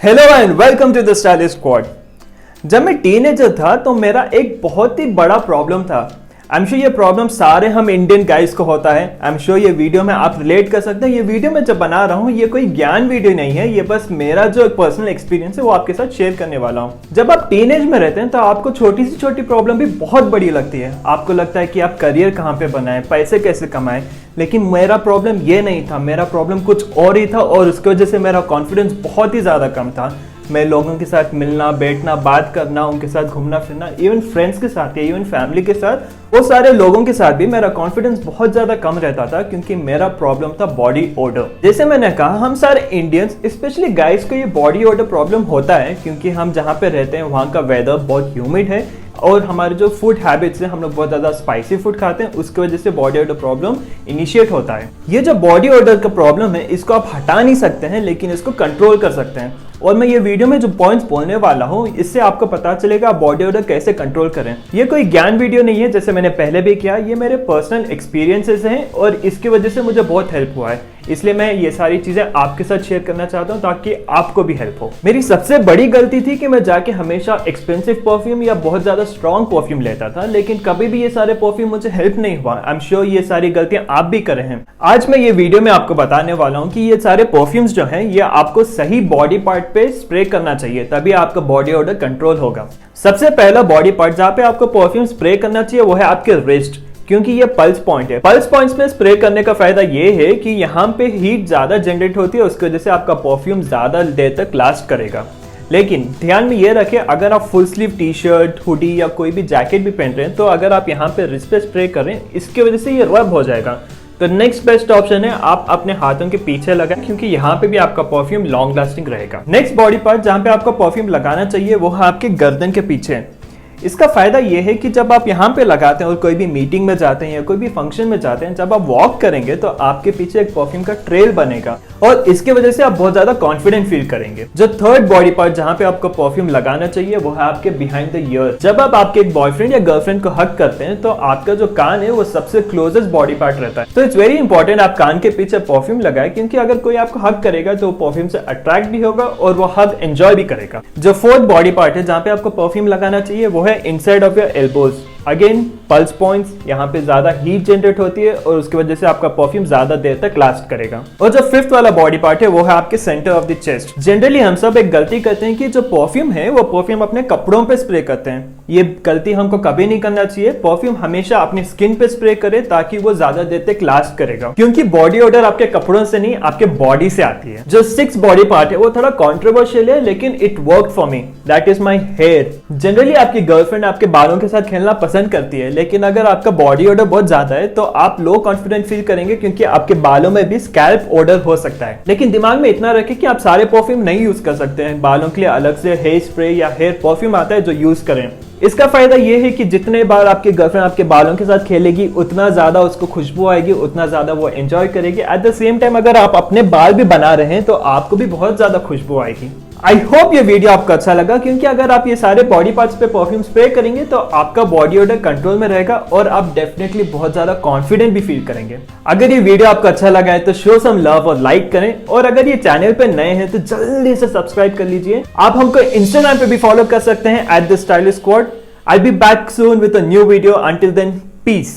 Hello and welcome to the stylish squad. जब मैं teenager था तो मेरा एक बहुत ही बड़ा प्रॉब्लम था। आई एम श्योर ये प्रॉब्लम सारे हम इंडियन गाइस को होता है। आई एम श्योर ये वीडियो में आप रिलेट कर सकते हैं। ये वीडियो मैं जब बना रहा हूँ ये कोई ज्ञान वीडियो नहीं है, ये बस मेरा जो एक पर्सनल एक्सपीरियंस है वो आपके साथ शेयर करने वाला हूँ। जब आप टीनेज में रहते हैं तो आपको छोटी सी छोटी प्रॉब्लम भी बहुत बड़ी लगती है। आपको लगता है कि आप करियर कहाँ पे बनाएं, पैसे कैसे कमाएं। लेकिन मेरा प्रॉब्लम ये नहीं था, मेरा प्रॉब्लम कुछ और ही था और उसकी वजह से मेरा कॉन्फिडेंस बहुत ही ज़्यादा कम था। मैं लोगों के साथ मिलना बैठना बात करना, उनके साथ घूमना फिरना, इवन फ्रेंड्स के साथ या इवन फैमिली के साथ, वो सारे लोगों के साथ भी मेरा कॉन्फिडेंस बहुत ज़्यादा कम रहता था क्योंकि मेरा प्रॉब्लम था बॉडी ओडर। जैसे मैंने कहा, हम सारे इंडियंस स्पेशली गाइस को ये बॉडी ओडर प्रॉब्लम होता है क्योंकि हम जहाँ पे रहते हैं वहाँ का वेदर बहुत ह्यूमिड है और हमारे जो फूड हैबिट्स है, हम लोग बहुत ज़्यादा स्पाइसी फूड खाते हैं, उसकी वजह से बॉडी ओडर प्रॉब्लम इनिशिएट होता है। ये जो बॉडी ओडर का प्रॉब्लम है इसको आप हटा नहीं सकते हैं लेकिन इसको कंट्रोल कर सकते हैं। और मैं ये वीडियो में जो पॉइंट्स बोलने वाला हूँ इससे आपको पता चलेगा आप बॉडी ओडर कैसे कंट्रोल करें। ये कोई ज्ञान वीडियो नहीं है, जैसे मैंने पहले भी किया, ये मेरे पर्सनल एक्सपीरियंसेस हैं और इसकी वजह से मुझे बहुत हेल्प हुआ है। इसलिए मैं ये सारी चीजें आपके साथ शेयर करना चाहता हूँ ताकि आपको भी हेल्प हो। मेरी सबसे बड़ी गलती थी कि मैं जाके हमेशा एक्सपेंसिव परफ्यूम या बहुत ज्यादा स्ट्रॉन्ग परफ्यूम लेता था, लेकिन कभी भी ये सारे परफ्यूम मुझे हेल्प नहीं हुआ। आई एम श्योर ये सारी गलतियां आप भी कर रहे हैं। आज मैं ये वीडियो में आपको बताने वाला हूँ कि ये सारे परफ्यूम्स जो हैं ये आपको सही बॉडी पार्ट पे स्प्रे करना चाहिए, तभी आपका बॉडी ओडर कंट्रोल होगा। सबसे पहला बॉडी पार्ट जहाँ पे आपको परफ्यूम स्प्रे करना चाहिए वो है आपके रिस्ट, क्योंकि ये पल्स पॉइंट है। पल्स पॉइंट्स में स्प्रे करने का फायदा ये है कि यहाँ पे हीट ज्यादा जनरेट होती है, उसकी वजह से आपका परफ्यूम ज्यादा देर तक लास्ट करेगा। लेकिन ध्यान में ये रखें, अगर आप full sleeve T shirt, hoodie या कोई भी जैकेट भी पहन रहे हैं तो अगर आप यहाँ पे रिस्ट पे स्प्रे करें इसकी वजह से ये रब हो जाएगा। तो नेक्स्ट बेस्ट ऑप्शन है आप अपने हाथों के पीछे लगाएं क्योंकि यहाँ पे भी आपका परफ्यूम लॉन्ग लास्टिंग रहेगा। नेक्स्ट बॉडी पार्ट जहाँ पे आपको परफ्यूम लगाना चाहिए वो है आपके गर्दन के पीछे। इसका फायदा ये है कि जब आप यहाँ पे लगाते हैं और कोई भी मीटिंग में जाते हैं या कोई भी फंक्शन में जाते हैं, जब आप वॉक करेंगे तो आपके पीछे एक परफ्यूम का ट्रेल बनेगा और इसकी वजह से आप बहुत ज्यादा कॉन्फिडेंट फील करेंगे। जो थर्ड बॉडी पार्ट जहाँ पे आपको परफ्यूम लगाना चाहिए वो है आपके बिहाइंड द ईयर। जब आप आपके एक बॉयफ्रेंड या गर्लफ्रेंड को हग करते हैं तो आपका जो कान है वो सबसे क्लोजेस्ट बॉडी पार्ट रहता है। तो इट्स वेरी इंपॉर्टेंट आप कान के पीछे परफ्यूम लगाए क्योंकि अगर कोई आपको हग करेगा तो परफ्यूम से अट्रैक्ट भी होगा और वो हग एंजॉय भी करेगा। जो फोर्थ बॉडी पार्ट है जहाँ पे आपको परफ्यूम लगाना चाहिए वो है inside of elbows. Again pulse points, यहाँ पे ज्यादा हीट जनरेट होती है और उसकी वजह से आपका परफ्यूम ज्यादा देर तक लास्ट करेगा। और जो फिफ्थ वाला बॉडी पार्ट है वो है आपके centre of the chest. Generally हम सब एक गलती करते हैं कि जो परफ्यूम है वो परफ्यूम अपने कपड़ों पे स्प्रे करते हैं। ये गलती हमको कभी नहीं करना चाहिए। परफ्यूम हमेशा अपनी स्किन पे स्प्रे करे ताकि वो ज्यादा देर तक लास्ट करेगा, क्योंकि बॉडी ओडर आपके कपड़ों से नहीं आपके बॉडी से आती है। जो सिक्स बॉडी पार्ट है वो थोड़ा कॉन्ट्रोवर्शियल है लेकिन it work for me, that is my hair. Generally आपकी गर्लफ्रेंड आपके बालों के साथ खेलना पसंद करती है, लेकिन अगर आपका बॉडी ओडर बहुत ज्यादा है तो आप लो कॉन्फिडेंट फील करेंगे क्योंकि आपके बालों में भी स्कैल्प ओडर हो सकता है। लेकिन दिमाग में इतना रखें कि आप सारे परफ्यूम नहीं यूज कर सकते हैं। बालों के लिए अलग से हेयर स्प्रे या हेयर परफ्यूम आता है जो यूज करें। इसका फायदा यह है कि जितने बार आपकी गर्लफ्रेंड आपके बालों के साथ खेलेगी उतना ज्यादा उसको खुशबू आएगी, उतना ज्यादा वो एंजॉय करेगी। एट द सेम टाइम अगर आप अपने बाल भी बना रहे हैं तो आपको भी बहुत ज्यादा खुशबू आएगी। आई होप ये वीडियो आपको अच्छा लगा क्योंकि अगर आप ये सारे बॉडी पार्ट्स पे परफ्यूम स्प्रे करेंगे तो आपका बॉडी ओडर कंट्रोल में रहेगा और आप डेफिनेटली बहुत ज्यादा कॉन्फिडेंट भी फील करेंगे। अगर ये वीडियो आपको अच्छा लगा है तो शो सम लव और लाइक करें, और अगर ये चैनल पे नए हैं तो जल्दी से सब्सक्राइब कर लीजिए। आप हमको इंस्टाग्राम पे भी फॉलो कर सकते हैं @thestylishsquad। I'll be back soon with a new video. Until then, peace.